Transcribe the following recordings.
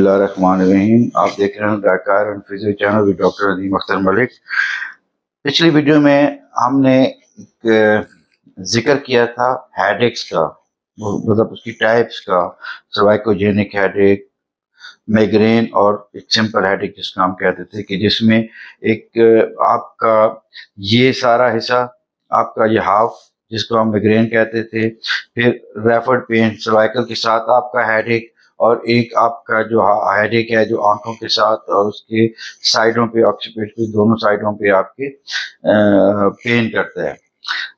बिस्मिल्लाहिर्रहमानिर्रहीम। आप देख रहे हैं doctor and physio channel with doctor Azeem Akhtar Malik. पिछली वीडियो में हमने जिक्र किया था हेडेक्स का, मतलब उसकी टाइप्स का, सर्वाइकोजेनिक हेडेक, माइग्रेन और एक सिंपल हेडेक जिसको हम कहते थे, कि जिसमें एक आपका ये सारा हिस्सा, आपका ये हाफ जिसको हम माइग्रेन कहते थे, फिर रेफर्ड पेन सर्वाइकल के साथ आपका हेडेक, और एक आपका जो हेडेक है जो आंखों के साथ और उसके साइडों पे, ऑक्सीपिट पे दोनों साइडों पे आपके पेन करता है।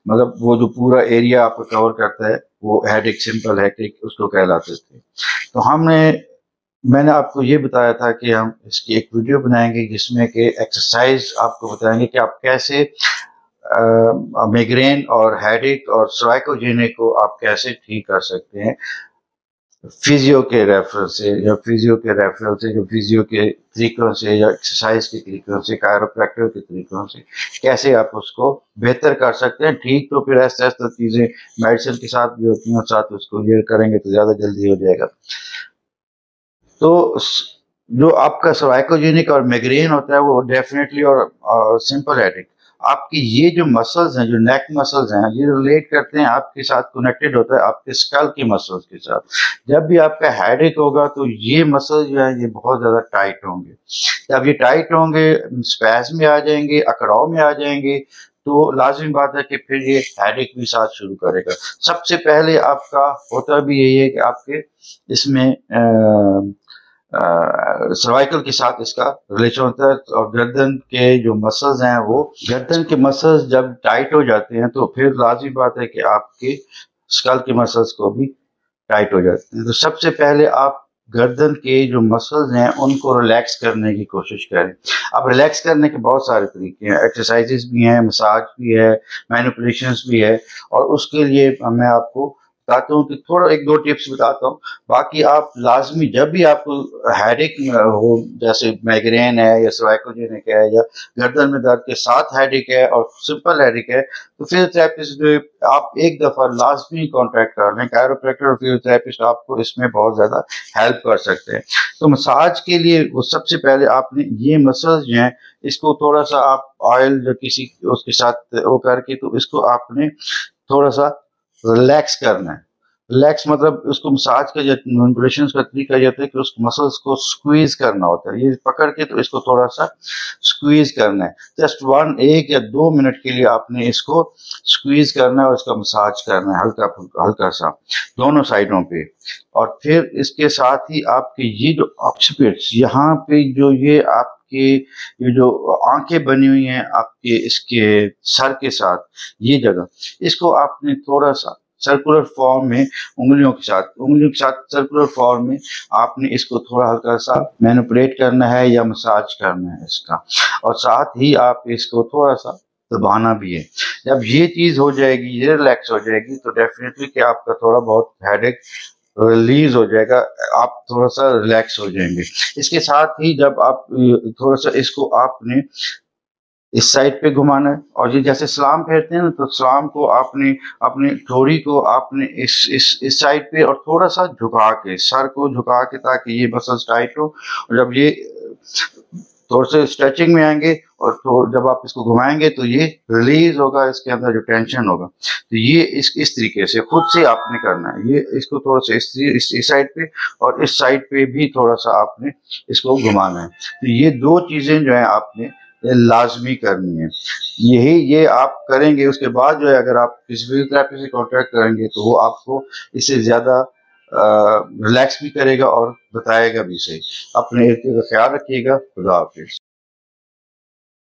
मतलब वो जो पूरा एरिया आपको कवर करता है वो हेडेक, सिंपल हेडेक उसको कहलाते थे। तो मैंने आपको ये बताया था कि हम इसकी एक वीडियो बनाएंगे जिसमें कि एक्सरसाइज आपको बताएंगे कि आप कैसे माइग्रेन और हेडेक और सर्वाइकोजेनिक को आप कैसे ठीक कर सकते हैं फिजियो के रेफरेंस से, या फिजियो के रेफरेंस से, जो फिजियो के तरीकों से या एक्सरसाइज के तरीकों से, कायरोप्रैक्टर के तरीकों से कैसे आप उसको बेहतर कर सकते हैं। ठीक तो फिर ऐसा ऐसा चीज़ें मेडिसिन के साथ भी होती हैं, साथ उसको ये करेंगे तो ज़्यादा जल्दी हो जाएगा। तो जो आपका सर्वाइकोजेनिक और माइग्रेन होता है वो डेफिनेटली, और सिंपल हेडेक, आपकी ये जो मसल्स हैं, जो नेक मसल्स हैं, ये रिलेट करते हैं आपके साथ, कनेक्टेड होता है आपके स्कल की मसल्स के साथ। जब भी आपका हेडेक होगा तो ये मसल जो है ये बहुत ज़्यादा टाइट होंगे। जब ये टाइट होंगे, स्पैज़म में आ जाएंगे, अकड़ाव में आ जाएंगे, तो लाजिम बात है कि फिर ये हेडेक भी साथ शुरू करेगा। सबसे पहले आपका होता भी यही है कि आपके इसमें सर्वाइकल के साथ इसका रिलेशन होता है, और गर्दन के जो मसल्स हैं, वो गर्दन के मसल्स जब टाइट हो जाते हैं तो फिर लाज़मी बात है कि आपके स्कल के मसल्स को भी टाइट हो जाते हैं। तो सबसे पहले आप गर्दन के जो मसल्स हैं उनको रिलैक्स करने की कोशिश करें। अब रिलैक्स करने के बहुत सारे तरीके हैं, एक्सरसाइजेस भी हैं, मसाज भी है, मैनिपुलेशंस भी है, और उसके लिए मैं आपको बताता हूँ कि थोड़ा एक दो टिप्स बताता हूँ। बाकी आप लाजमी जब भी आपको हेडेक हो, जैसे माइग्रेन है या सर्वाइकोजेनिक है या गर्दन में दर्द के साथ हेडेक है और सिंपल हेडेक है, तो फिजियोथेरेपिस्ट आप एक दफ़ा लाजमी कॉन्टैक्ट कर लें। कायरोप्रैक्टर और फिजियोथेरेपिस्ट आपको इसमें बहुत ज़्यादा हेल्प कर सकते हैं। तो मसाज के लिए वो सबसे पहले आपने ये मसल्स जो हैं इसको थोड़ा सा आप ऑयल जो किसी उसके साथ वो करके, तो इसको आपने थोड़ा सा रिलैक्स करना है। रिलैक्स मतलब उसको मसाज का मैनिपुलेशन का तरीका ये होता है कि उस मसल्स को स्क्वीज करना होता है। ये पकड़ के तो इसको थोड़ा सा स्क्वीज करना है। जस्ट 1 या 2 मिनट के लिए आपने इसको स्क्वीज करना है और इसका मसाज करना है हल्का हल्का सा दोनों साइडों पे। और फिर इसके साथ ही आपके ये जो ऑक्सीपिट्स, यहाँ पे जो ये आपके ये जो आंखें बनी हुई हैं आपके इसके सर के साथ, ये जगह, इसको आपने थोड़ा सा सर्कुलर फॉर्म में उंगलियों के साथ सर्कुलर फॉर्म में आपने इसको थोड़ा हल्का सा मैनिपुलेट करना है या मसाज करना है इसका, और साथ ही आप इसको थोड़ा सा दबाना भी है। जब ये चीज़ हो जाएगी, ये रिलैक्स हो जाएगी, तो डेफिनेटली कि आपका थोड़ा बहुत हेडेक रिलीज हो जाएगा, आप थोड़ा सा रिलैक्स हो जाएंगे। इसके साथ ही जब आप थोड़ा सा इसको आपने इस साइड पे घुमाना है, और ये जैसे सलाम फेरते हैं ना, तो सलाम को आपने अपनी ठोड़ी को आपने इस साइड पे और थोड़ा सा झुका के, सर को झुका के, ताकि ये मसल्स टाइट हो। और जब ये थोड़े से स्ट्रेचिंग में आएंगे और जब आप इसको घुमाएंगे तो ये रिलीज होगा, इसके अंदर जो टेंशन होगा। तो ये इस तरीके से खुद से आपने करना है। ये इसको थोड़ा सा इस साइड पे और इस साइड पे भी थोड़ा सा आपने इसको घुमाना है। तो ये दो चीजें जो है आपने लाजमी करनी है। ये आप करेंगे, उसके बाद जो है अगर आप किसी फिजियोथेरेपी से कॉन्टैक्ट करेंगे तो वो आपको इससे ज़्यादा रिलैक्स भी करेगा और बताएगा भी सही। अपने का ख्याल रखिएगा। खुदा हाफिज़।